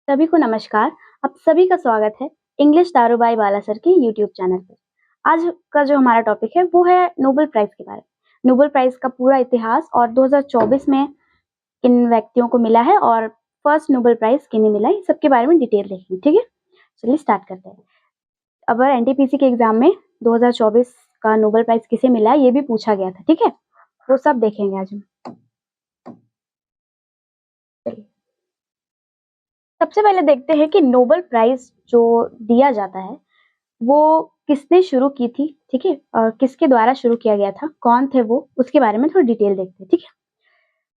सभी को नमस्कार। आप सभी का स्वागत है इंग्लिश दारूबाई बाला सर के यूट्यूब चैनल पर। आज का जो हमारा टॉपिक है वो है नोबेल प्राइज के बारे में। नोबेल प्राइज का पूरा इतिहास और 2024 में किन व्यक्तियों को मिला है और फर्स्ट नोबेल प्राइज किन्हें मिला है, सबके बारे में डिटेल देखेंगे। ठीक है, चलिए स्टार्ट करते हैं। अब एनटीपीसी के एग्जाम में 2024 का नोबेल प्राइज किसे मिला है ये भी पूछा गया था। ठीक है, वो सब देखेंगे आज हम। सबसे पहले देखते हैं कि नोबेल प्राइज जो दिया जाता है वो किसने शुरू की थी। ठीक है, और किसके द्वारा शुरू किया गया था, कौन थे वो, उसके बारे में थोड़ी डिटेल देखते हैं। ठीक है,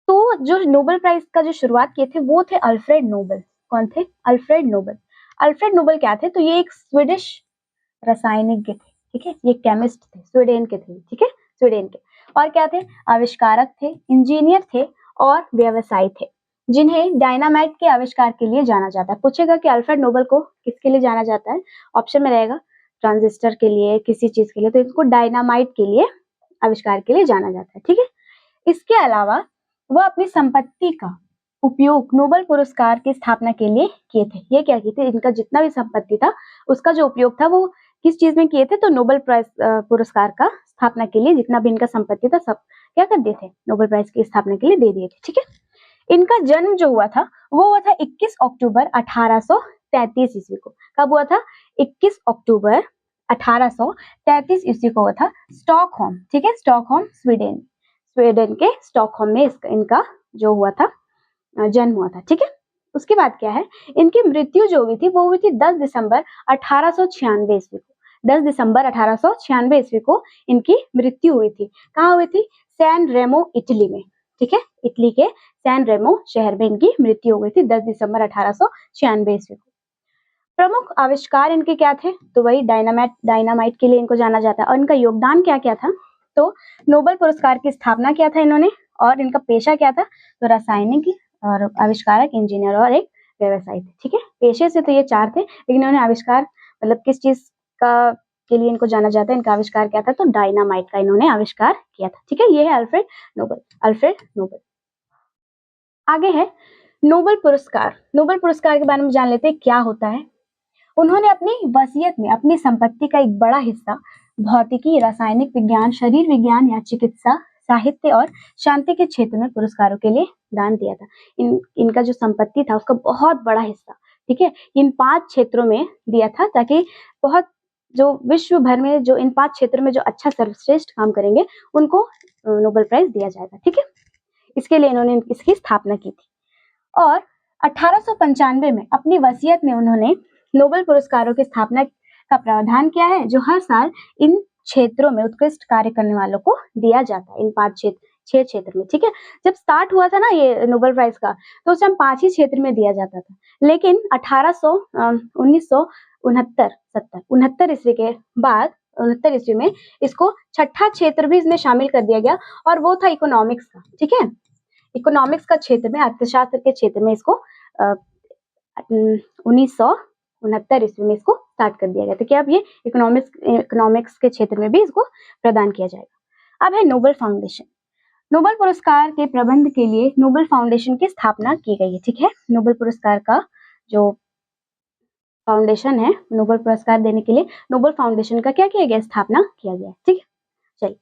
तो जो नोबेल प्राइज का जो शुरुआत किए थे वो थे अल्फ्रेड नोबेल। कौन थे? Alfred Nobel. अल्फ्रेड नोबेल क्या थे? तो ये एक स्वीडिश रासायनिक थे। ठीक है, ये केमिस्ट थे, स्वीडन के थे। ठीक है, स्वीडन के। और क्या थे? आविष्कारक थे, इंजीनियर थे और व्यवसायी थे, जिन्हें डायनामाइट के आविष्कार के लिए जाना जाता है। पूछेगा कि अल्फ्रेड नोबेल को किसके लिए जाना जाता है, ऑप्शन में रहेगा ट्रांजिस्टर के लिए, किसी चीज के लिए, तो इनको डायनामाइट के लिए, आविष्कार के लिए जाना जाता है। ठीक है, इसके अलावा वह अपनी संपत्ति का उपयोग नोबेल पुरस्कार की स्थापना के लिए किए थे। ये क्या किए थे? इनका जितना भी संपत्ति था उसका जो उपयोग था वो किस चीज में किए थे? तो नोबेल प्राइज पुरस्कार का स्थापना के लिए जितना भी इनका संपत्ति था सब क्या कर दिए थे? नोबेल प्राइज की स्थापना के लिए दे दिए थे। ठीक है, इनका जन्म जो हुआ था वो हुआ था 21 अक्टूबर 1833 ईस्वी को। कब हुआ था? 21 अक्टूबर 1833 ईस्वी को हुआ था, स्टॉकहोम। ठीक है, स्टॉकहोम स्वीडन, स्वीडन के स्टॉकहोम में इनका जो हुआ था जन्म हुआ था। ठीक है, उसके बाद क्या है, इनकी मृत्यु जो हुई थी वो हुई थी 10 दिसंबर 1896 ईस्वी को। 10 दिसंबर 1896 ईस्वी को इनकी मृत्यु हुई थी। कहाँ हुई थी? सैन रेमो, इटली में। ठीक है, इटली के सैन रेमो शहर में इनकी मृत्यु हो गई थी 10 दिसंबर 1896 ईस्वी को। प्रमुख आविष्कार इनके क्या थे? तो वही डायनामाइट के लिए इनको जाना जाता है। और इनका योगदान क्या क्या था? तो नोबेल पुरस्कार की स्थापना किया था इन्होंने, और इनका पेशा क्या था? तो रासायनिक और आविष्कारक, इंजीनियर और एक व्यवसायी थे। ठीक है, पेशे से तो ये चार थे, लेकिन इन्होंने आविष्कार मतलब किस चीज का के लिए इनको जाना जाता है, इनका आविष्कार क्या था? तो डायनामाइट का इन्होंने आविष्कार किया था। ठीक है, ये है अल्फ्रेड नोबेल। Alfred Nobel. आगे है नोबेल पुरस्कार। नोबेल पुरस्कार के बारे में जान लेते हैं क्या होता है। उन्होंने अपनी वसीयत में अपनी संपत्ति का एक बड़ा हिस्सा भौतिकी, रासायनिक विज्ञान, शरीर विज्ञान या चिकित्सा, साहित्य और शांति के क्षेत्र में पुरस्कारों के लिए दान दिया था। इनका जो संपत्ति था उसका बहुत बड़ा हिस्सा, ठीक है, इन 5 क्षेत्रों में दिया था, ताकि बहुत जो विश्व भर में जो इन 5 क्षेत्रों में जो अच्छा सर्वश्रेष्ठ काम करेंगे उनको नोबेल प्राइज दिया जाएगा। ठीक है, इसके लिए इन्होंने इसकी स्थापना की थी। और 1895 में अपनी वसीयत में उन्होंने नोबेल पुरस्कारों की स्थापना का प्रावधान किया है, जो हर साल इन क्षेत्रों में उत्कृष्ट कार्य करने वालों को दिया जाता है, इन 6 क्षेत्र में। ठीक है, जब स्टार्ट हुआ था ना ये नोबेल प्राइज का, तो उस टाइम 5 ही क्षेत्र में दिया जाता था, लेकिन 1969 ईस्वी के बाद 69 ईस्वी में इसको छठा क्षेत्र भी इसमें शामिल कर दिया गया, और वो था इकोनॉमिक्स का। ठीक है, इकोनॉमिक्स का क्षेत्र में, अर्थशास्त्र के क्षेत्र में इसको 1969 ईस्वी में इसको स्टार्ट कर दिया गया था कि अब ये इकोनॉमिक्स के क्षेत्र में भी इसको प्रदान किया जाएगा। अब है नोबेल फाउंडेशन। नोबेल पुरस्कार के प्रबंध के लिए नोबेल फाउंडेशन की स्थापना की गई है। ठीक है, नोबेल पुरस्कार का जो फाउंडेशन है नोबेल पुरस्कार देने के लिए, नोबेल फाउंडेशन का क्या किया गया? स्थापना किया गया। ठीक है, चलिए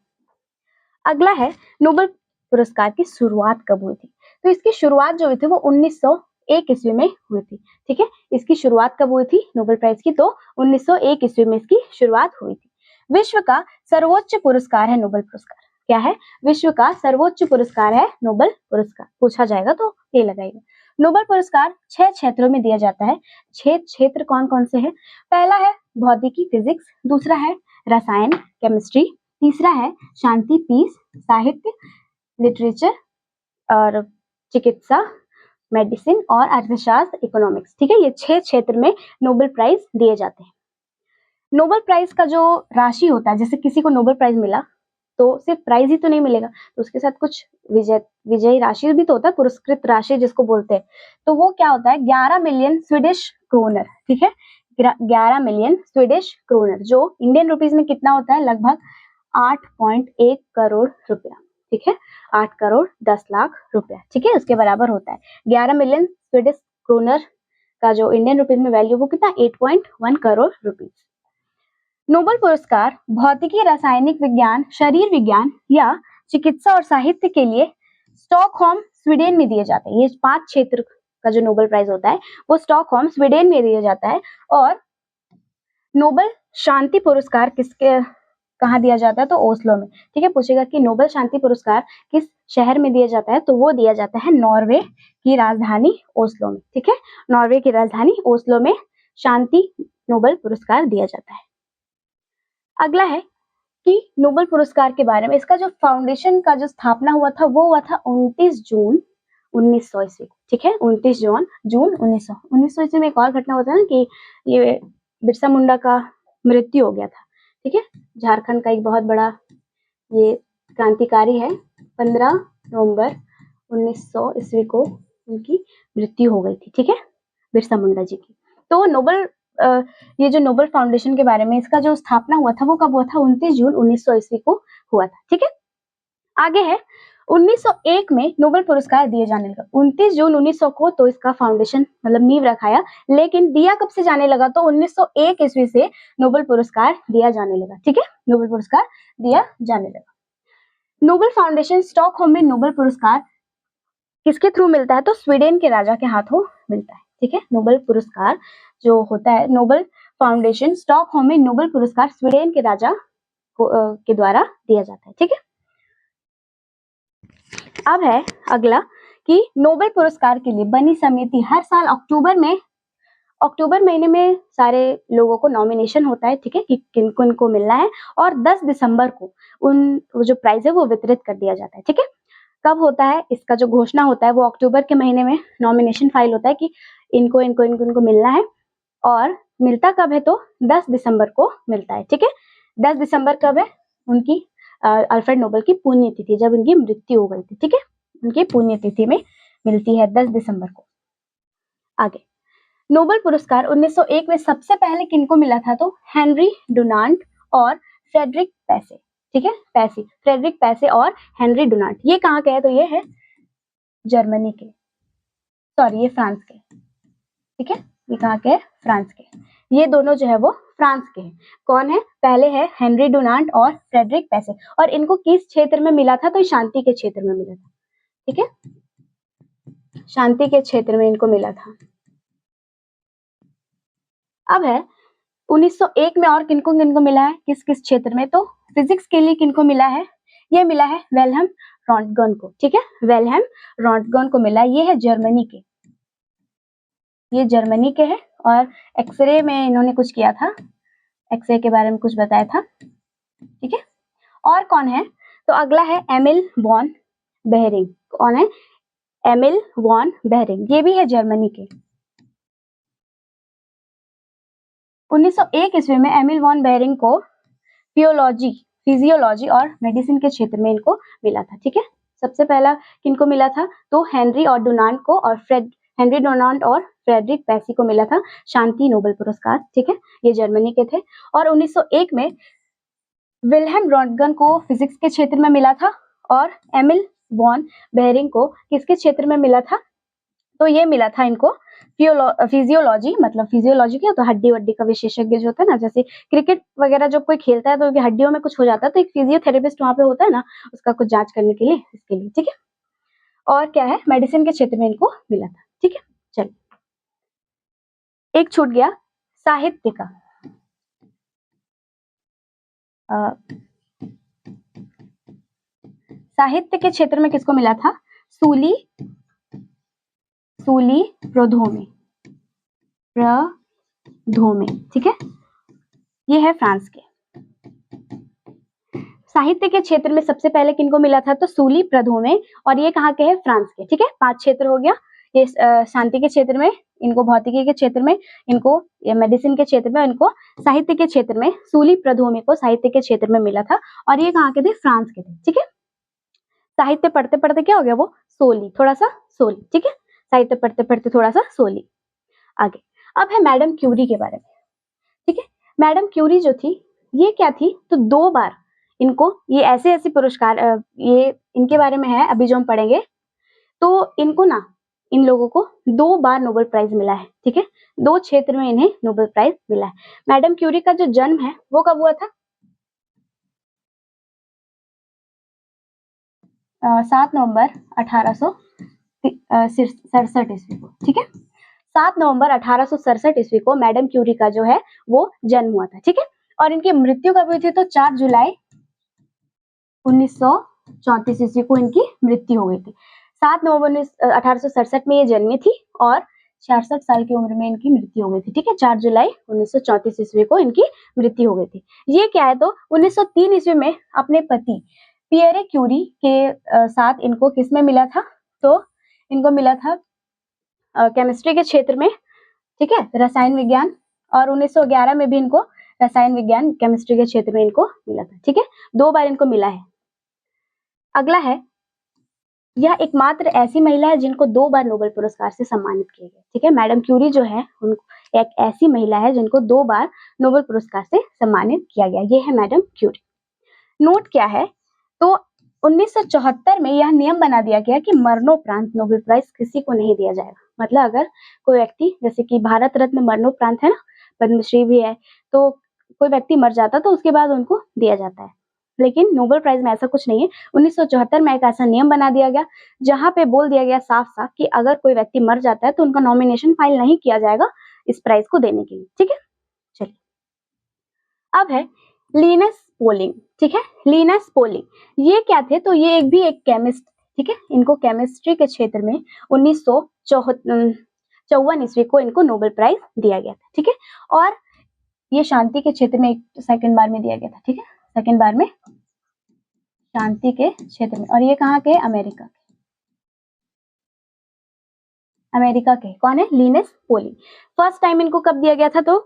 अगला है नोबेल पुरस्कार की शुरुआत कब हुई थी। तो इसकी शुरुआत जो हुई थी वो 1901 ईस्वी में हुई थी। ठीक है, इसकी शुरुआत कब हुई थी नोबेल प्राइज की? तो 1901 ईस्वी में इसकी शुरुआत हुई थी। विश्व का सर्वोच्च पुरस्कार है नोबेल पुरस्कार। क्या है? विश्व का सर्वोच्च पुरस्कार है नोबेल पुरस्कार। पूछा जाएगा तो ये लगाइएगा। नोबेल पुरस्कार 6 क्षेत्रों में दिया जाता है। 6 क्षेत्र कौन कौन से हैं? पहला है भौतिकी, फिजिक्स। दूसरा है रसायन, केमिस्ट्री। तीसरा है शांति, पीस, साहित्य, लिटरेचर और चिकित्सा, मेडिसिन और अर्थशास्त्र, इकोनॉमिक्स। ठीक है, ये 6 क्षेत्र में नोबेल प्राइज दिए जाते हैं। नोबेल प्राइज का जो राशि होता है, जैसे किसी को नोबेल प्राइज मिला तो सिर्फ प्राइज ही तो नहीं मिलेगा, तो उसके साथ कुछ विजयी राशि भी तो होता है, पुरस्कृत राशि जिसको बोलते हैं। तो वो क्या होता है? 11 मिलियन स्वीडिश क्रोनर। ठीक है, 11 मिलियन स्वीडिश क्रोनर, जो इंडियन रुपीज में कितना होता है? लगभग 8.1 करोड़ रुपया। ठीक है, 8 करोड़ 10 लाख रुपया। ठीक है, उसके बराबर होता है। 11 मिलियन स्वीडिश क्रोनर इसका जो इंडियन रुपीज में वैल्यू वो कितना 8.1 करोड़ रुपीज। नोबेल पुरस्कार भौतिकी, रासायनिक विज्ञान, शरीर विज्ञान या चिकित्सा और साहित्य के लिए स्टॉकहोम स्वीडन में दिए जाते हैं। ये 5 क्षेत्र का जो नोबेल प्राइज होता है वो स्टॉकहोम स्वीडन में दिया जाता है। और नोबेल शांति पुरस्कार किसके कहाँ दिया जाता है, तो ओस्लो में। ठीक है, पूछेगा कि नोबेल शांति पुरस्कार किस शहर में दिया जाता है, तो वो दिया जाता है नॉर्वे की राजधानी ओस्लो में। ठीक है, नॉर्वे की राजधानी ओस्लो में शांति नोबेल पुरस्कार दिया जाता है। अगला है कि नोबेल पुरस्कार के बारे में, इसका जो फाउंडेशन का जो स्थापना हुआ था वो हुआ था 29 जून 1900 ईस्वी को। ठीक है, 29 जून 1900 ईस्वी में एक और घटना होता है ना कि ये बिरसा मुंडा का मृत्यु हो गया था। ठीक है, झारखंड का एक बहुत बड़ा ये क्रांतिकारी है। 15 नवंबर 1900 ईस्वी को उनकी मृत्यु हो गई थी। ठीक है, बिरसा मुंडा जी की। तो नोबेल ये जो नोबेल फाउंडेशन के बारे में, इसका जो स्थापना हुआ था वो कब हुआ था, 29 जून 1900 ईस्वी को हुआ था। ठीक है, आगे है 1901 में नोबेल पुरस्कार दिए जाने लगा। 29 जून 1900 को तो इसका फाउंडेशन मतलब नींव रखाया, लेकिन दिया कब से जाने लगा, तो 1901 ईस्वी से नोबेल पुरस्कार दिया जाने लगा। ठीक है, नोबेल पुरस्कार दिया जाने लगा। नोबेल फाउंडेशन स्टॉकहोम में नोबेल पुरस्कार किसके थ्रू मिलता है, तो स्वीडन के राजा के हाथों मिलता है। ठीक है, नोबेल पुरस्कार जो होता है, नोबेल फाउंडेशन स्टॉकहोम में नोबेल पुरस्कार स्वीडन के राजा के द्वारा दिया जाता है। ठीक है, अब है अगला कि नोबेल पुरस्कार के लिए बनी समिति हर साल अक्टूबर महीने में सारे लोगों को नॉमिनेशन होता है। ठीक है, कि किनको इनको मिलना है, और 10 दिसंबर को वो जो प्राइज है वो वितरित कर दिया जाता है। ठीक है, कब होता है इसका जो घोषणा होता है, वो अक्टूबर के महीने में नॉमिनेशन फाइल होता है कि इनको इनको इनको इनको मिलना है, और मिलता कब है, तो 10 दिसंबर को मिलता है। ठीक है, 10 दिसंबर कब है, उनकी अल्फ्रेड नोबेल की पुण्यतिथि, जब उनकी मृत्यु हो गई थी। ठीक है, उनकी पुण्यतिथि में मिलती है 10 दिसंबर को। आगे नोबेल पुरस्कार 1901 में सबसे पहले किनको मिला था, तो हेनरी डुनांट और फ्रेडरिक पैसे। ठीक है, फ्रेडरिक पैसे और हेनरी डुनांट, ये कहाँ के हैं, तो ये है जर्मनी के, सॉरी ये फ्रांस के। ठीक है, ये कहाँ के, फ्रांस के। ये दोनों जो है वो फ्रांस के हैं। कौन है, पहले है हेनरी डुनांट और फ्रेडरिक पैसे, और इनको किस क्षेत्र में मिला था, तो शांति के क्षेत्र में मिला था। ठीक है, शांति के क्षेत्र में इनको मिला था। अब है 1901 में और किनको किनको मिला है, किस किस क्षेत्र में, तो फिजिक्स के लिए किनको मिला है, ये मिला है वेलहेम रॉन्टगन को। ठीक है, वेलहेम रॉन्टगन को मिला, ये है जर्मनी के, ये जर्मनी के है, और एक्सरे में इन्होंने कुछ किया था, एक्सरे के बारे में कुछ बताया था। ठीक है, और कौन है, तो अगला है एमिल वॉन बेहरिंग। कौन है, एमिल वॉन बेहरिंग, ये भी है जर्मनी के। 1901 ईस्वी में एमिल वॉन बेहरिंग को फिजियोलॉजी और मेडिसिन के क्षेत्र में इनको मिला था। ठीक है, सबसे पहला किनको मिला था, तो हेनरी डुनांट को और हेनरी डोनाल्ड और फ्रेडरिक पैसी को मिला था शांति नोबेल पुरस्कार। ठीक है, ये जर्मनी के थे। और 1901 में विल्हेम रॉन्टगन को फिजिक्स के क्षेत्र में मिला था, और एमिल वॉन बेहरिंग को किसके क्षेत्र में मिला था, तो ये मिला था इनको फिजियोलॉजी, मतलब फिजियोलॉजी क्या होता है, हड्डी वड्डी का विशेषज्ञ जो होता है ना, जैसे क्रिकेट वगैरह जब कोई खेलता है तो हड्डियों में कुछ हो जाता है, तो एक फिजियोथेरेपिस्ट वहां पे होता है ना, उसका कुछ जांच करने के लिए, इसके लिए। ठीक है, और क्या है, मेडिसिन के क्षेत्र में इनको मिला था। ठीक है, चलिए एक छूट गया, साहित्य का। साहित्य के क्षेत्र में किसको मिला था, सूली प्रोधोमे। ठीक है, ये है फ्रांस के। साहित्य के क्षेत्र में सबसे पहले किनको मिला था, तो सूली प्रोधोमे, और ये कहाँ के हैं, फ्रांस के। ठीक है, 5 क्षेत्र हो गया, ये शांति के क्षेत्र में इनको, भौतिकी के क्षेत्र में इनको, मेडिसिन के क्षेत्र में इनको, साहित्य के क्षेत्र में सूली प्रोधोमे को साहित्य के क्षेत्र में मिला था, और ये कहाँ के थे, फ्रांस के थे। ठीक है, साहित्य पढ़ते पढ़ते क्या हो गया, वो सोली, थोड़ा सा सोली। ठीक है, साहित्य पढ़ते पढ़ते थोड़ा सा सोली। आगे अब है मैडम क्यूरी के बारे में। ठीक है, मैडम क्यूरी जो थी ये क्या थी, तो 2 बार इनको ये ऐसे पुरस्कार, ये इनके बारे में है अभी जो हम पढ़ेंगे। तो इनको ना इन लोगों को 2 बार नोबेल प्राइज मिला है, ठीक है। 2 क्षेत्र में इन्हें नोबेल प्राइज मिला है। मैडम क्यूरी का जो जन्म है वो कब हुआ था? 7 नवंबर 1867 ईस्वी को, ठीक है। 7 नवंबर 1867 ईस्वी को मैडम क्यूरी का जो है वो जन्म हुआ था, ठीक है। और इनकी मृत्यु कब हुई थी? तो 4 जुलाई 1934 ईस्वी को इनकी मृत्यु हो गई थी। 7 नवंबर 1867 में ये जन्मी थी और 66 साल की उम्र में इनकी मृत्यु हो गई थी, ठीक है। 4 जुलाई 1934 ईस्वी को इनकी मृत्यु हो गई थी। ये क्या है? तो 1903 ईस्वी में अपने पति पियरे क्यूरी के साथ इनको किसमें मिला था? तो इनको मिला था केमिस्ट्री के क्षेत्र में, ठीक है, रसायन विज्ञान। और 1911 में भी इनको रसायन विज्ञान केमिस्ट्री के क्षेत्र में इनको मिला था, ठीक है। 2 बार इनको मिला है। अगला है, यह एकमात्र ऐसी महिला है जिनको 2 बार नोबेल पुरस्कार से सम्मानित किया गया, ठीक है। मैडम क्यूरी जो है उनको एक ऐसी महिला है जिनको 2 बार नोबेल पुरस्कार से सम्मानित किया गया। ये है मैडम क्यूरी। नोट क्या है? तो 1974 में यह नियम बना दिया गया कि मरणोपरांत नोबेल प्राइज किसी को नहीं दिया जाएगा। मतलब अगर कोई व्यक्ति, जैसे कि भारत रत्न मरणोपरांत है ना, पद्मश्री भी है, तो कोई व्यक्ति मर जाता तो उसके बाद उनको दिया जाता है। लेकिन नोबेल प्राइज में ऐसा कुछ नहीं है। 1974 में एक ऐसा नियम बना दिया गया जहां पे बोल दिया गया साफ-साफ कि अगर कोई व्यक्ति मर जाता है तो उनका नॉमिनेशन फाइल नहीं किया जाएगा इस प्राइज को देने के लिए, ठीक है। चलिए, अब है लिनस पॉलिंग, ठीक है। लिनस पॉलिंग ये क्या थे? तो ये एक केमिस्ट, ठीक है। इनको केमिस्ट्री के क्षेत्र में 1954 ईस्वी को इनको नोबेल प्राइज दिया गया था, ठीक है। और ये शांति के क्षेत्र में सेकंड बार में दिया गया था, ठीक है। सेकंड बार में शांति के क्षेत्र में। और ये कहाँ के? अमेरिका के। अमेरिका के कौन है? Linus Pauling. फर्स्ट टाइम इनको कब दिया गया था? तो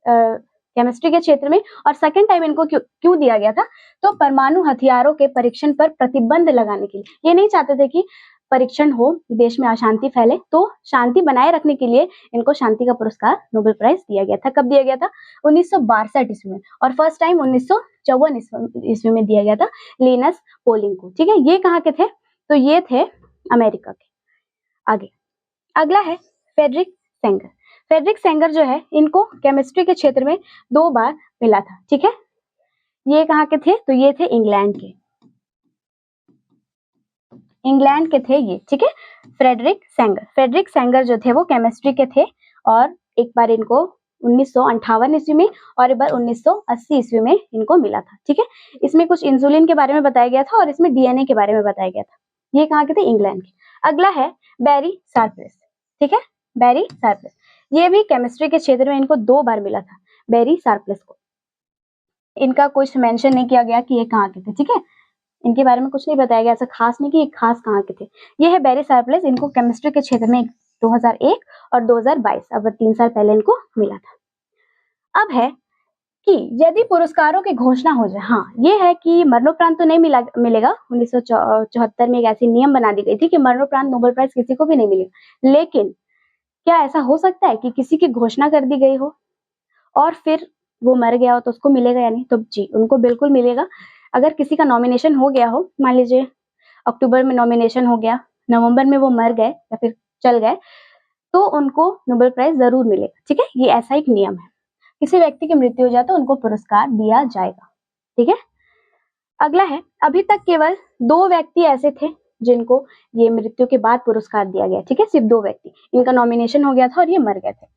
केमिस्ट्री के क्षेत्र में। और सेकंड टाइम इनको क्यों दिया गया था? तो परमाणु हथियारों के परीक्षण पर प्रतिबंध लगाने के लिए। ये नहीं चाहते थे कि परीक्षण हो, देश में अशांति फैले, तो शांति बनाए रखने के लिए इनको शांति का पुरस्कार नोबेल प्राइज दिया गया था। कब दिया गया था? 1962 ईस्वी में। और फर्स्ट टाइम 1954 ईस्वी में दिया गया था लिनस पॉलिंग को, ठीक है। ये कहाँ के थे? तो ये थे अमेरिका के। आगे अगला है फ्रेडरिक सेंगर। फ्रेडरिक सेंगर जो है इनको केमिस्ट्री के क्षेत्र में 2 बार मिला था, ठीक है। ये कहाँ के थे? तो ये थे इंग्लैंड के। इंग्लैंड के थे ये, ठीक है। फ्रेडरिक सेंगर जो थे वो केमिस्ट्री के थे और एक बार इनको 1958 ईस्वी में और एक बार 1980 ईस्वी में इनको मिला था, ठीक है। इसमें कुछ इंसुलिन के बारे में बताया गया था और इसमें डीएनए के बारे में बताया गया था। ये कहाँ के थे? इंग्लैंड के। अगला है बैरी सार्प्लस, ठीक है। बैरी सार्प्लस ये भी केमिस्ट्री के क्षेत्र में इनको 2 बार मिला था, बैरी सार्प्लस को। इनका कुछ मेंशन नहीं किया गया कि ये कहाँ के थे, ठीक है। इनके बारे में कुछ नहीं बताया गया ऐसा खास नहीं कि ये खास कहाँ के थे। ये है बैरी सार्प्लस। इनको केमिस्ट्री के क्षेत्र में 2001 और 2022 अब 3 साल पहले इनको मिला था। अब है कि यदि पुरस्कारों की घोषणा हो जाए, हाँ ये है कि मरणोपरांत तो नहीं मिलेगा। 1974 में एक ऐसी नियम बना दी गई थी कि मरणोपरांत नोबेल प्राइज किसी को भी नहीं मिलेगा। लेकिन क्या ऐसा हो सकता है कि किसी की घोषणा कर दी गई हो और फिर वो मर गया हो तो उसको मिलेगा या नहीं? तो जी उनको बिल्कुल मिलेगा। अगर किसी का नॉमिनेशन हो गया हो, मान लीजिए अक्टूबर में नॉमिनेशन हो गया, नवंबर में वो मर गए या फिर चल गए, तो उनको नोबेल प्राइज जरूर मिलेगा, ठीक है। ये ऐसा एक नियम है। किसी व्यक्ति की मृत्यु हो जाए तो उनको पुरस्कार दिया जाएगा, ठीक है। अगला है, अभी तक केवल 2 व्यक्ति ऐसे थे जिनको ये मृत्यु के बाद पुरस्कार दिया गया, ठीक है। सिर्फ 2 व्यक्ति, इनका नॉमिनेशन हो गया था और ये मर गए थे।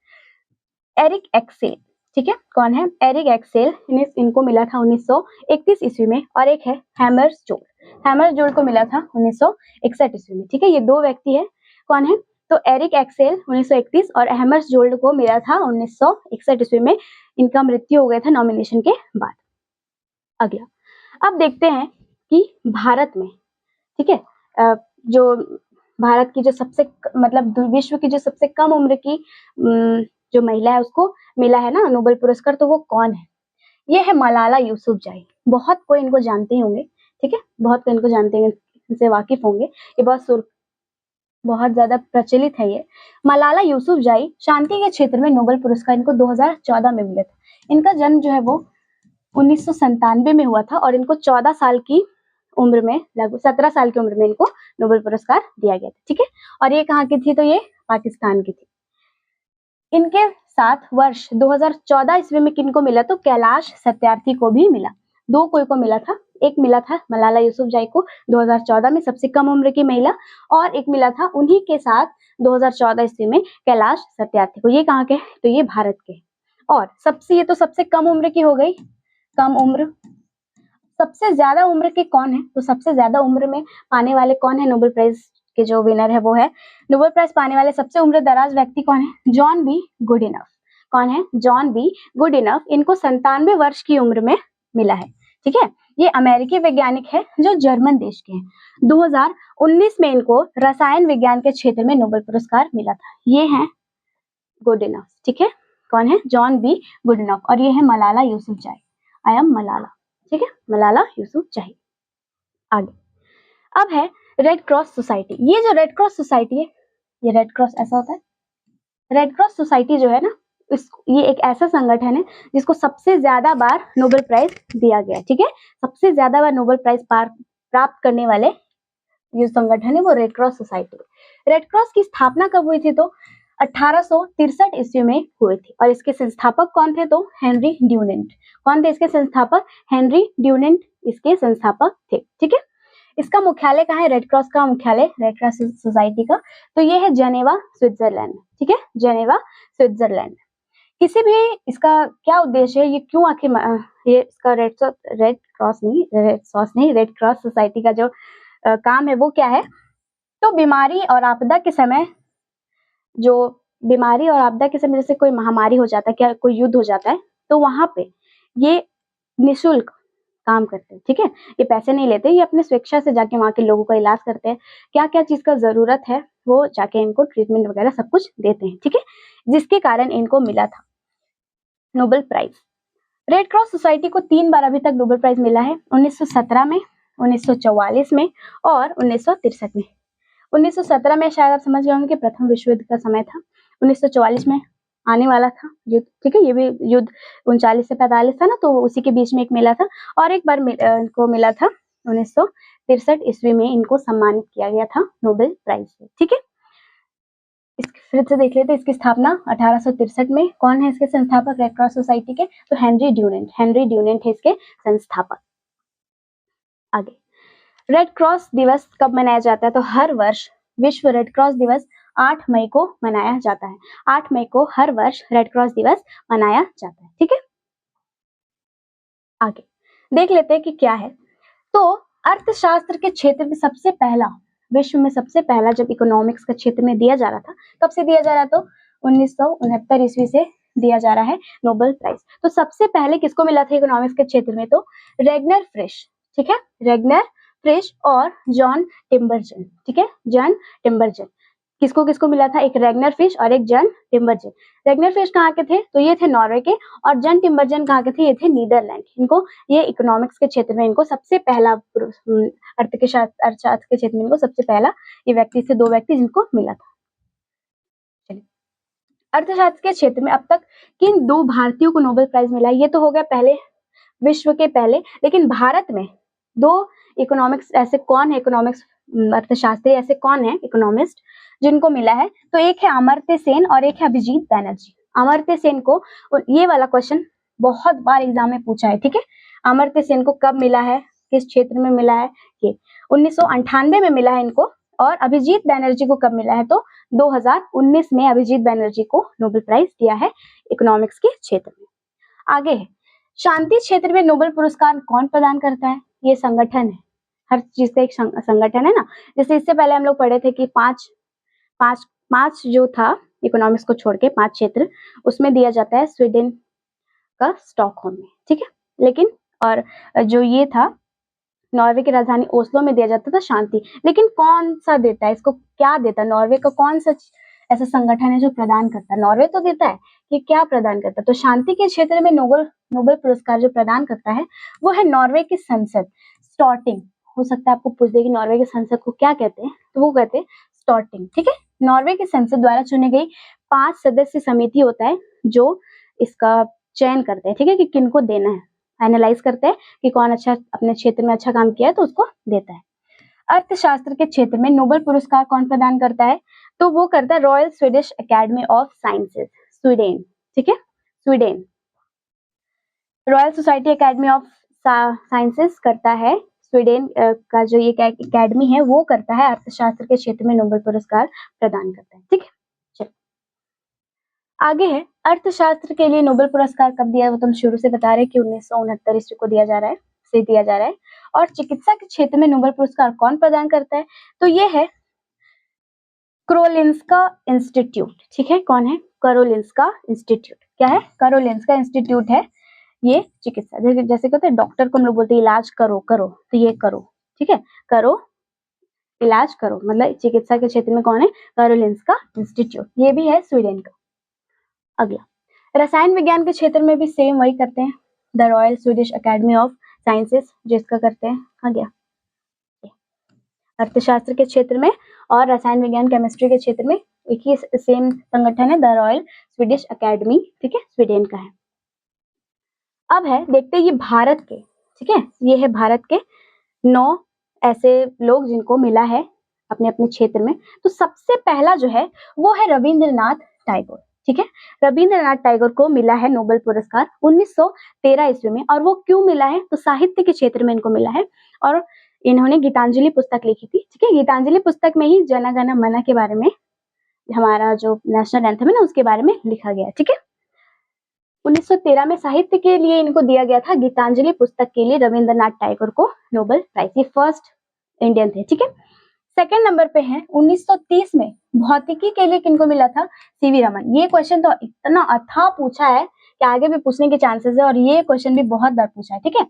एरिक एक्सेल, ठीक है। कौन है? Eric Axel. इनको मिला था 1931 ईस्वी में। और एक है हैमर्सजोल्ड को मिला था 1961 ईस्वी में, ठीक है। ये 2 व्यक्ति है। कौन है? तो एरिक एक्सेल 1931 और हैमर्सजोल्ड को मिला था 1961 ईस्वी में। इनका मृत्यु हो गया था नॉमिनेशन के बाद। अगला, अब देखते हैं कि भारत में, ठीक है, जो भारत की जो सबसे मतलब विश्व की जो सबसे कम उम्र की जो महिला है उसको मिला है ना नोबेल पुरस्कार, तो वो कौन है? ये है मलाला यूसुफजई। बहुत कोई इनको जानते ही होंगे, ठीक है। बहुत कोई इनको जानते हैं, इनसे वाकिफ होंगे। ये बहुत ज्यादा प्रचलित है ये। मलाला यूसुफजई शांति के क्षेत्र में नोबेल पुरस्कार इनको 2014 में मिले थे। इनका जन्म जो है वो 1997 में हुआ था और इनको 14 साल की उम्र में, लगभग 17 साल की उम्र में इनको नोबेल पुरस्कार दिया गया था, ठीक है। और ये कहाँ की थी, तो ये पाकिस्तान की थी। इनके साथ वर्ष 2014 ईस्वी में किनको मिला, तो कैलाश सत्यार्थी को भी मिला। दो कोई को मिला था, एक मिला था मलाला यूसुफजई को 2014 में, सबसे कम उम्र की महिला, और एक मिला था उन्हीं के साथ 2014 ईस्वी में कैलाश सत्यार्थी को। ये कहाँ के, तो ये भारत के। और सबसे, ये तो सबसे कम उम्र की हो गई, कम उम्र। सबसे ज्यादा उम्र के कौन है, तो सबसे ज्यादा उम्र में पाने वाले कौन है, नोबेल प्राइज के जो विनर है वो है, नोबेल प्राइज पाने वाले सबसे उम्र दराज व्यक्ति कौन है, जॉन बी गुडइनफ। कौन है, जॉन बी गुडइनफ। इनको 97 वर्ष की उम्र में मिला है, ठीक है। ये अमेरिकी वैज्ञानिक है जो जर्मन देश के हैं। 2019 में इनको रसायन विज्ञान के क्षेत्र में नोबेल पुरस्कार मिला था। ये है गुडइनफ, ठीक है। कौन है, जॉन बी गुडइनफ। और ये है मलाला यूसुफजई, आई एम मलाला, ठीक है, मलाला यूसुफजई। आगे अब है रेड क्रॉस सोसाइटी। ये जो रेड क्रॉस सोसाइटी है, ये रेड क्रॉस ऐसा होता है। रेड क्रॉस सोसाइटी जो है ना, ये एक ऐसा संगठन है जिसको सबसे ज्यादा बार नोबेल प्राइज दिया गया, ठीक है। सबसे ज्यादा बार नोबेल प्राइज प्राप्त करने वाले जो संगठन है वो red Cross society. Red cross की स्थापना कब हुई थी, तो 1863 ईस्वी में हुई थी। और इसके संस्थापक कौन थे, तो हेनरी ड्यूनेंट। कौन थे इसके संस्थापक, हेनरी ड्यूनेंट इसके संस्थापक थे, ठीक है। इसका मुख्यालय कहाँ है, रेड क्रॉस का मुख्यालय, रेड क्रॉस सोसाइटी का, तो ये है जेनेवा स्विट्जरलैंड, ठीक है, जेनेवा स्विट्जरलैंड। किसी भी, इसका क्या उद्देश्य है, ये क्यों आखिर ये इसका रेड क्रॉस नहीं, रेड क्रॉस सोसाइटी का जो काम है वो क्या है, तो बीमारी और आपदा के समय, जो बीमारी और आपदा के समय जैसे कोई महामारी हो जाता है, क्या कोई युद्ध हो जाता है, तो वहां पे ये निःशुल्क काम करते हैं, ठीक है। ये पैसे नहीं लेते, ये अपने स्वेच्छा से जाके वहां के लोगों का इलाज करते हैं। क्या क्या चीज का जरूरत है वो जाके इनको ट्रीटमेंट वगैरह सब कुछ देते हैं, ठीक है। जिसके कारण इनको मिला था Nobel prize. Red Cross Society को 3 बार अभी तक नोबेल प्राइज मिला है, 1917 में, 1944 में और 1963 में। 1917 में शायद आप समझ गए होंगे कि प्रथम विश्व युद्ध का समय था। 1944 में आने वाला था युद्ध, ठीक है, ये भी युद्ध 39 से 45 था ना, तो उसी के बीच में एक मिला था। और एक बार इनको मिला था 1963 ईस्वी में, इनको सम्मानित किया गया था नोबेल प्राइज से, ठीक है। फिर से देख लेते हैं इसकी स्थापना 1863 में। कौन है इसके संस्थापक रेड क्रॉस सोसाइटी के, तो हेनरी ड्यूनेंट है इसके संस्थापक। आगे रेड क्रॉस दिवस कब मनाया जाता है, तो हर वर्ष विश्व रेड क्रॉस दिवस 8 मई को मनाया जाता है। 8 मई को हर वर्ष रेड क्रॉस दिवस मनाया जाता है, ठीक है। आगे देख लेते हैं कि क्या है, तो अर्थशास्त्र के क्षेत्र में सबसे पहला, विश्व में सबसे पहला जब इकोनॉमिक्स के क्षेत्र में दिया जा रहा था, कब से दिया जा रहा, तो 1969 ईस्वी से दिया जा रहा है नोबेल प्राइज। तो सबसे पहले किसको मिला था इकोनॉमिक्स के क्षेत्र में, तो रेगनर फ्रिश, ठीक है, रेगनर फ्रिश और जॉन टिम्बरजन, ठीक है, जॉन टिम्बरजन। किसको किसको मिला था, एक रेगनर फिश और एक जॉन टिम्बरजन। रेगनर फिश कहाँ के थे, तो ये थे नॉर्वे के, और जॉन टिम्बरजन कहाँ के थे, ये थे नीदरलैंड। इनको ये इकोनॉमिक्स के क्षेत्र में इनको सबसे पहला, अर्थशास्त्र के क्षेत्र में इनको सबसे पहला ये व्यक्ति थे, 2 व्यक्ति जिनको मिला था। चलिए अर्थशास्त्र के क्षेत्र में अब तक किन 2 भारतीयों को नोबेल प्राइज मिला, ये तो हो गया पहले, विश्व के पहले। लेकिन भारत में 2 इकोनॉमिक्स ऐसे कौन है, इकोनॉमिक्स अर्थशास्त्री ऐसे कौन है इकोनॉमिस्ट जिनको मिला है, तो एक है अमर्त्य सेन और एक है अभिजीत बैनर्जी। अमर्त्य सेन को, ये वाला क्वेश्चन बहुत बार एग्जाम में पूछा है, ठीक है। अमर्त्य सेन को कब मिला है, किस क्षेत्र में मिला है, ये 1998 में मिला है इनको। और अभिजीत बैनर्जी को कब मिला है, तो 2019 में अभिजीत बैनर्जी को नोबेल प्राइज दिया है इकोनॉमिक्स के क्षेत्र में। आगे है शांति क्षेत्र में नोबेल पुरस्कार कौन प्रदान करता है, ये संगठन है, हर चीज का एक संगठन है ना। जैसे इससे पहले हम लोग पढ़े थे कि पांच जो था इकोनॉमिक्स को छोड़ के 5 क्षेत्र, उसमें दिया जाता है स्वीडन का स्टॉकहोम में, ठीक है। लेकिन और जो ये था नॉर्वे की राजधानी ओस्लो में दिया जाता था शांति। लेकिन कौन सा देता है इसको, क्या देता है, नॉर्वे का कौन सा ऐसा संगठन है जो प्रदान करता है, नॉर्वे तो देता है, कि क्या प्रदान करता है, तो शांति के क्षेत्र में नोबेल पुरस्कार जो प्रदान करता है वो है नॉर्वे की संसद, स्टॉर्टिंग। हो सकता है आपको पूछ दे कि नॉर्वे की संसद को क्या कहते हैं, तो वो कहते हैं स्टॉर्टिंग, ठीक है। नॉर्वे की संसद द्वारा चुनी गई 5 सदस्य समिति होता है जो इसका चयन करते हैं, ठीक है, कि किनको देना है। एनालाइज करते हैं कि कौन अच्छा अपने क्षेत्र में अच्छा काम किया है तो उसको देता है। अर्थशास्त्र के क्षेत्र में नोबेल पुरस्कार कौन प्रदान करता है? तो वो करता है royal Swedish academy of sciences, Sweden. ठीक है, Sweden. Royal society academy of sciences करता है, स्वीडन का जो ये एकेडमी है वो करता है अर्थशास्त्र के क्षेत्र में नोबेल पुरस्कार प्रदान करता है। ठीक है, चलो आगे है अर्थशास्त्र के लिए नोबेल पुरस्कार कब दिया, वो तुम शुरू से बता रहे कि 1969 ईस्वी को दिया जा रहा है, से दिया जा रहा है। और चिकित्सा के क्षेत्र में नोबेल पुरस्कार कौन प्रदान करता है? तो ये है कारोलिंस्का इंस्टीट्यूट। ठीक है, कौन है? Karolinska institute. क्या है? कारोलिंस्का इंस्टीट्यूट है ये चिकित्सा, जैसे कहते हैं डॉक्टर को हम लोग बोलते हैं इलाज करो करो, तो ये करो। ठीक है, करो इलाज करो, मतलब चिकित्सा के क्षेत्र में कौन है? कारोलिंस्का इंस्टीट्यूट, ये भी है स्वीडन का। अगला रसायन विज्ञान के क्षेत्र में भी सेम वही करते हैं, the royal Swedish academy of sciences जिसका करते हैं। आ गया अर्थशास्त्र के क्षेत्र में और रसायन विज्ञान केमिस्ट्री के क्षेत्र में एक ही सेम संगठन है, द रॉयल स्वीडिश एकेडमी। ठीक है, स्वीडन का है। अब है देखते हैं ये भारत के, ठीक है, ये है भारत के 9 ऐसे लोग जिनको मिला है अपने अपने क्षेत्र में। तो सबसे पहला जो है वो है रविंद्रनाथ टैगोर। ठीक है, रविंद्रनाथ टैगोर को मिला है नोबेल पुरस्कार 1913 ईस्वी में। और वो क्यों मिला है? तो साहित्य के क्षेत्र में इनको मिला है और इन्होंने गीतांजलि पुस्तक लिखी थी। ठीक है, गीतांजलि पुस्तक में ही जन गण मन के बारे में, हमारा जो नेशनल एंथम है ना, उसके बारे में लिखा गया। ठीक है, 1913 में साहित्य के लिए इनको दिया गया था, गीतांजलि पुस्तक के लिए रविंद्रनाथ टैगोर को नोबेल प्राइज। ये फर्स्ट इंडियन थे। ठीक है, सेकंड नंबर पे है 1930 में भौतिकी के लिए किनको मिला था? सीवी रमन। ये क्वेश्चन तो इतना अथाह पूछा है कि आगे भी पूछने के चांसेस है और ये क्वेश्चन भी बहुत बार पूछा है। ठीक है,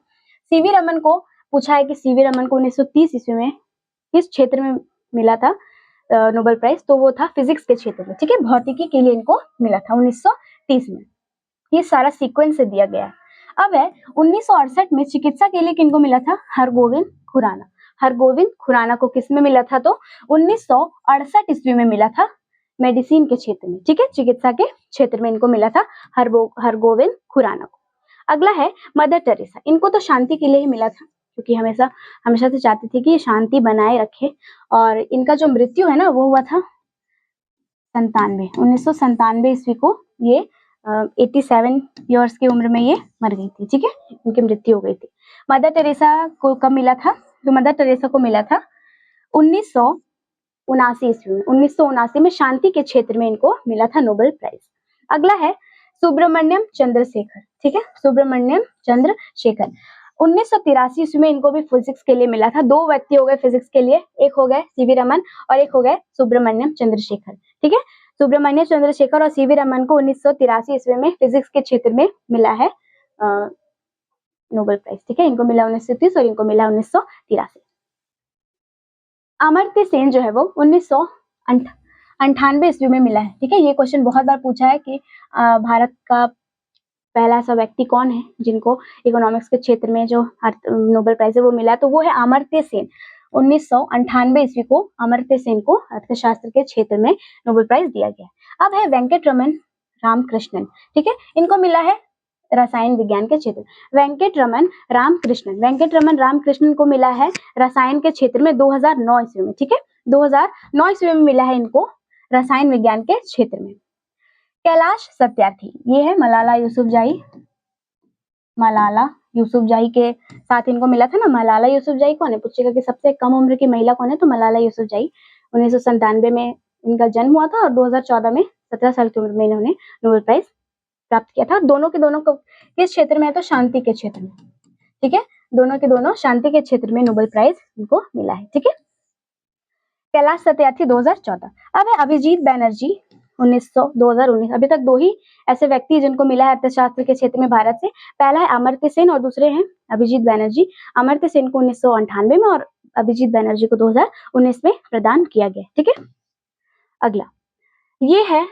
सीवी रमन को पूछा है कि सीवी रमन को 1930 ईस्वी में किस क्षेत्र में मिला था नोबेल प्राइज? तो वो था फिजिक्स के क्षेत्र में। ठीक है, भौतिकी के लिए इनको मिला था 1930 में। ये सारा सीक्वेंस से दिया गया है। अब है 1968 में चिकित्सा के लिए किनको मिला था? हरगोविंद खुराना। हरगोविंद खुराना को किस में मिला था? तो 1968 ईस्वी में मिला था, मेडिसिन के क्षेत्र में। ठीक है, चिकित्सा के क्षेत्र में इनको मिला था हरगोविंद खुराना को। अगला है मदर टेरेसा। इनको तो शांति के लिए ही मिला था, क्योंकि हमेशा से चाहती थी कि शांति बनाए रखे। और इनका जो मृत्यु है ना वो हुआ था 1997 ईस्वी को। ये 87 इयर्स की उम्र में ये मर गई थी। ठीक है, इनकी मृत्यु हो गई थी। मदर टेरेसा को कब मिला था? तो मदर टेरेसा को मिला था 1979 ईस्वी में। 1979 में शांति के क्षेत्र में इनको मिला था नोबेल प्राइज। अगला है सुब्रमण्यम चंद्रशेखर। ठीक है, सुब्रमण्यम चंद्रशेखर 1983 ईस्वी में इनको भी फिजिक्स के लिए मिला था। 2 व्यक्ति हो गए फिजिक्स के लिए, एक हो गए सीवी रमन और एक हो गए सुब्रमण्यम चंद्रशेखर। ठीक है, सुब्रमण्यम चंद्रशेखर और सीवी रमन को 1983 ईस्वी में फिजिक्स के क्षेत्र में मिला है नोबेल प्राइज। ठीक है, इनको मिला 1930 और इनको मिला 1983। अमर्त्य सेन जो है वो 1998 ईस्वी में मिला है। ठीक है, ये क्वेश्चन बहुत बार पूछा है कि भारत का पहला ऐसा व्यक्ति कौन है जिनको इकोनॉमिक्स के क्षेत्र में जो नोबेल प्राइज है वो मिला, तो वो है अमर्त्य सेन। 1998 ईस्वी को अमर्त्य सेन को अर्थशास्त्र के क्षेत्र में नोबेल प्राइज दिया गया। अब है वेंकटरमन रामकृष्णन। ठीक है, इनको मिला है रसायन विज्ञान के क्षेत्र। वेंकटरमन रामकृष्णन को मिला है रसायन के क्षेत्र में 2009 ईस्वी में। ठीक है, 2009 ईस्वी में मिला है इनको रसायन विज्ञान के क्षेत्र में। कैलाश सत्यार्थी, ये है मलाला यूसुफजई के साथ इनको मिला था ना। मलाला यूसुफजई कौन है? पूछेगा कि सबसे कम उम्र की महिला कौन है? तो मलाला यूसुफजई। 1997 में इनका जन्म हुआ था और 2014 में 17 साल की उम्र में इन्होंने नोबेल प्राइज प्राप्त किया था। दोनों के दोनों किस क्षेत्र में है? तो शांति के क्षेत्र में। ठीक है, दोनों के दोनों शांति के क्षेत्र में नोबेल प्राइज इनको मिला है। ठीक है, कैलाश सत्यार्थी 2014। अब है अभिजीत बैनर्जी 2019। अभी तक 2 ही ऐसे व्यक्ति जिनको मिला है अर्थशास्त्र के क्षेत्र में भारत से। पहला है अमर्त्य सेन और दूसरे हैं अभिजीत बैनर्जी। अमर्त्य सेन को 1998 में और अभिजीत बैनर्जी को 2019 में प्रदान किया गया। ठीक है, अगला ये है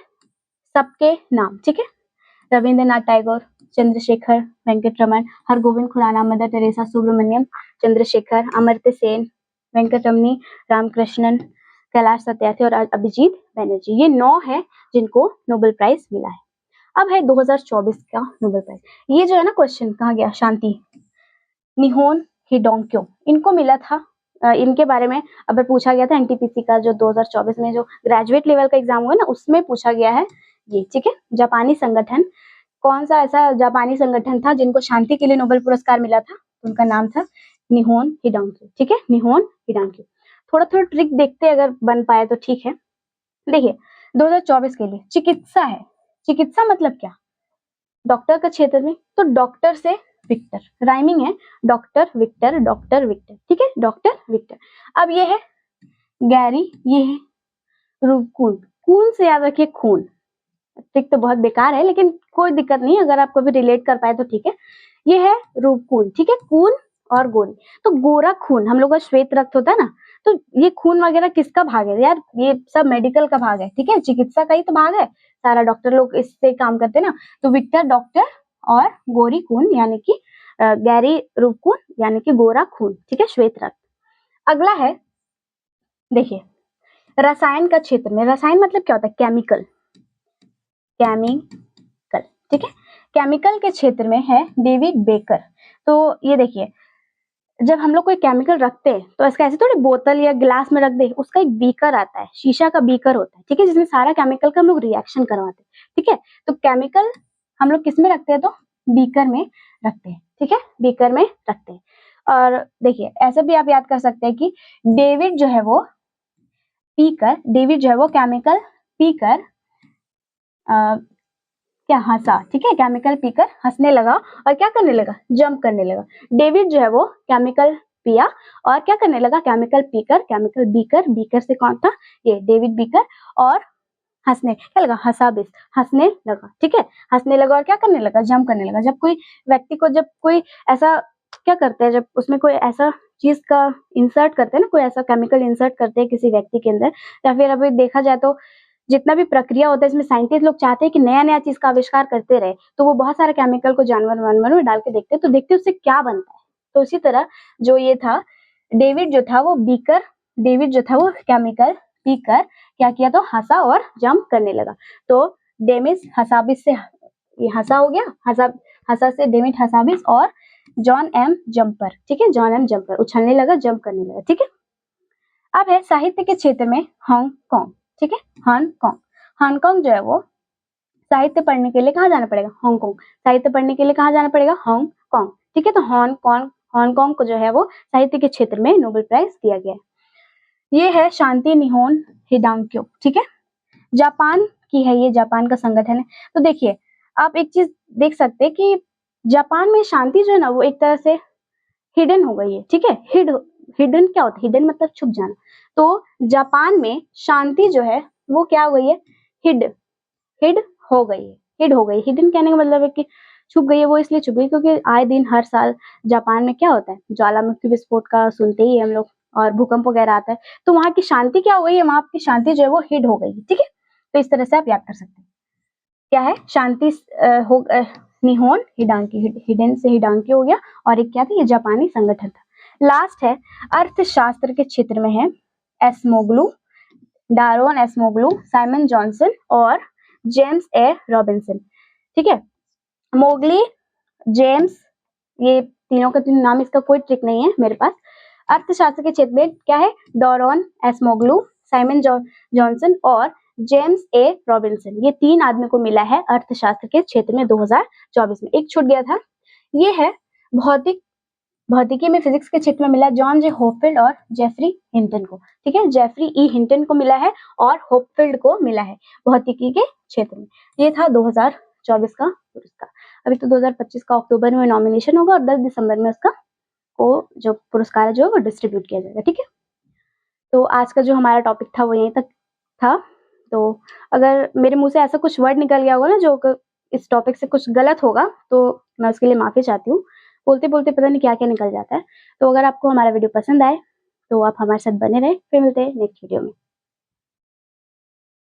सबके नाम। ठीक है, रविंद्रनाथ टैगोर, चंद्रशेखर, वेंकटरमन, हरगोविंद खुराना, मदर टेरेसा, सुब्रमण्यम चंद्रशेखर, अमर्त्य सेन, वेंकटरमनी रामकृष्णन, कैलाश सत्यार्थी और अभिजीत बैनर्जी। ये 9 है जिनको नोबेल प्राइज मिला है। अब है 2024 का नोबेल प्राइज। ये जो है ना क्वेश्चन, कहाँ गया, शांति निहोन हिडोंक्यो, इनको मिला था। इनके बारे में अगर पूछा गया था एनटीपीसी का जो 2024 में जो ग्रेजुएट लेवल का एग्जाम हुआ ना, उसमें पूछा गया है ये, ठीक है। जापानी संगठन, कौन सा ऐसा जापानी संगठन था जिनको शांति के लिए नोबेल पुरस्कार मिला था? उनका नाम था निहोन हिडांक्यू, ठीक है, निहोन हिडांक्यू। थोड़ा थोड़ा ट्रिक देखते हैं, अगर बन पाए तो ठीक है। देखिए 2024 के लिए चिकित्सा है, चिकित्सा मतलब क्या, डॉक्टर का क्षेत्र में, तो डॉक्टर से विक्टर, राइमिंग है, डॉक्टर विक्टर, डॉक्टर विक्टर, ठीक है, डॉक्टर विक्टर। अब ये है गैरी, ये है रूपकुन, कून से याद रखिए खून, ट्रिक तो बहुत बेकार है लेकिन कोई दिक्कत नहीं, अगर आप कभी रिलेट कर पाए तो ठीक है। ये है रूपकुन, ठीक है, खून और गोरी। तो गोरा खून हम लोग का श्वेत रक्त होता है ना, तो ये खून वगैरह किसका भाग है यार, ये सब मेडिकल का भाग है, ठीक है, चिकित्सा का ही तो भाग है, सारा डॉक्टर लोग इससे काम करते हैं ना। तो विक्टर डॉक्टर और गोरी खून यानी कि गैरी रूपकुन यानी कि गोरा खून, ठीक है, श्वेत रक्त। अगला है, देखिए रसायन का क्षेत्र में, रसायन मतलब क्या होता है, केमिकल, केमिकल, ठीक है, केमिकल के क्षेत्र में है डेविड बेकर। तो ये देखिए, जब हम लोग कोई केमिकल रखते हैं तो इसका ऐसे थोड़ी बोतल या गिलास में रख दे, उसका एक बीकर आता है, शीशा का बीकर होता है, ठीक है, जिसमें सारा केमिकल का हम लोग रिएक्शन करवाते हैं, ठीक है। तो केमिकल हम लोग किस में रखते हैं, तो बीकर में रखते हैं, ठीक है, बीकर में रखते हैं। और देखिए ऐसा भी आप याद कर सकते हैं कि डेविड जो है वो पीकर, डेविड जो है वो केमिकल पीकर क्या हंसा, ठीक है, केमिकल पीकर हंसने लगा और क्या करने लगा, जंप करने लगा। डेविड जो है वो केमिकल पिया और क्या करने लगा, केमिकल पीकर, केमिकल बीकर, बीकर से कौन था, ये डेविड बीकर, और हंसने क्या लगा, हंसाबिस, हंसने लगा, ठीक है, हंसने लगा और क्या करने लगा, जंप करने लगा। जब कोई व्यक्ति को, जब कोई ऐसा क्या करते हैं, जब उसमें कोई ऐसा चीज का इंसर्ट करते हैं ना, कोई ऐसा केमिकल इंसर्ट करते हैं किसी व्यक्ति के अंदर, या फिर अभी देखा जाए तो जितना भी प्रक्रिया होता है इसमें साइंटिस्ट लोग चाहते हैं कि नया नया चीज का आविष्कार करते रहे, तो वो बहुत सारे केमिकल को जानवर वानवर में डाल के देखते हैं, तो देखते हैं उससे क्या बनता है। तो इसी तरह जो ये था डेविड जो था वो बीकर, डेविड जो था वो केमिकल पीकर क्या किया, तो हंसा और जंप करने लगा। तो डेमिस हसाबिस से ये हंसा हो गया, हंसा, हंसा से डेमिट हसाबिस, और जॉन एम जंपर, ठीक है, जॉन एम जंपर उछलने लगा, जंप करने लगा, ठीक है। अब है साहित्य के क्षेत्र में हांगकांग, ठीक है, हांगकांग, हांगकांग जो है वो साहित्य पढ़ने के लिए कहाँ जाना पड़ेगा, हांगकांग, साहित्य पढ़ने के लिए कहाँ जाना पड़ेगा, हांगकांग, ठीक है। तो हांगकांग, हांगकांग को जो है वो साहित्य के क्षेत्र में नोबेल प्राइज दिया गया है। ये है शांति निहोन हिडांक्यो, ठीक है, जापान की है, ये जापान का संगठन है। तो देखिए आप एक चीज देख सकते हैं कि जापान में शांति जो है ना वो एक तरह से हिडन हो गई है, ठीक है, हिडन क्या होता है, हिडन मतलब छुप जाना। तो जापान में शांति जो है वो क्या हो गई है, हिड, हिड हो गई है, हिड हो गई। हिडन कहने का मतलब है कि छुप गई है, वो इसलिए छुप गई क्योंकि आए दिन हर साल जापान में क्या होता है, ज्वालामुखी विस्फोट का सुनते ही हम लोग, और भूकंप वगैरह आता है, तो वहां की शांति क्या हो गई है, वहां की शांति जो है वो हिड हो गई है, ठीक है। तो इस तरह से आप याद कर सकते हैं, क्या है शांति निहोन हिडांकी, हिडन से हिडांकी हो गया, और एक क्या था, ये जापानी संगठन था। लास्ट है अर्थशास्त्र के क्षेत्र में है एसमोग्लू, डारोन एसमोग्लू, साइमन जॉनसन और जेम्स ए रॉबिन्सन, ठीक है। मोगली, जेम्स, ये तीनों का तीनों नाम, इसका कोई ट्रिक नहीं है मेरे पास। अर्थशास्त्र के क्षेत्र में क्या है, डॉरोन एसमोग्लू, साइमन जॉनसन और जेम्स ए रॉबिन्सन, ये तीन आदमी को मिला है अर्थशास्त्र के क्षेत्र में 2024 में। एक छूट गया था, ये है भौतिकी में फिजिक्स के क्षेत्र में मिला जॉन जे होपफील्ड और जेफरी हिंटन को, ठीक है, जेफरी ई हिंटन को मिला है और होपफील्ड को मिला है भौतिकी के क्षेत्र में। ये था 2024 का पुरस्कार। अभी तो 2025 का अक्टूबर में नॉमिनेशन होगा और 10 दिसंबर में उसका को जो पुरस्कार है जो वो डिस्ट्रीब्यूट किया जाएगा, ठीक है। तो आज का जो हमारा टॉपिक था वो यहीं तक था। तो अगर मेरे मुंह से ऐसा कुछ वर्ड निकल गया होगा ना जो इस टॉपिक से कुछ गलत होगा तो मैं उसके लिए माफी चाहती हूँ। बोलते बोलते पता नहीं क्या क्या निकल जाता है। तो अगर आपको हमारा वीडियो पसंद आए तो आप हमारे साथ बने रहे, फिर मिलते हैं नेक्स्ट वीडियो में।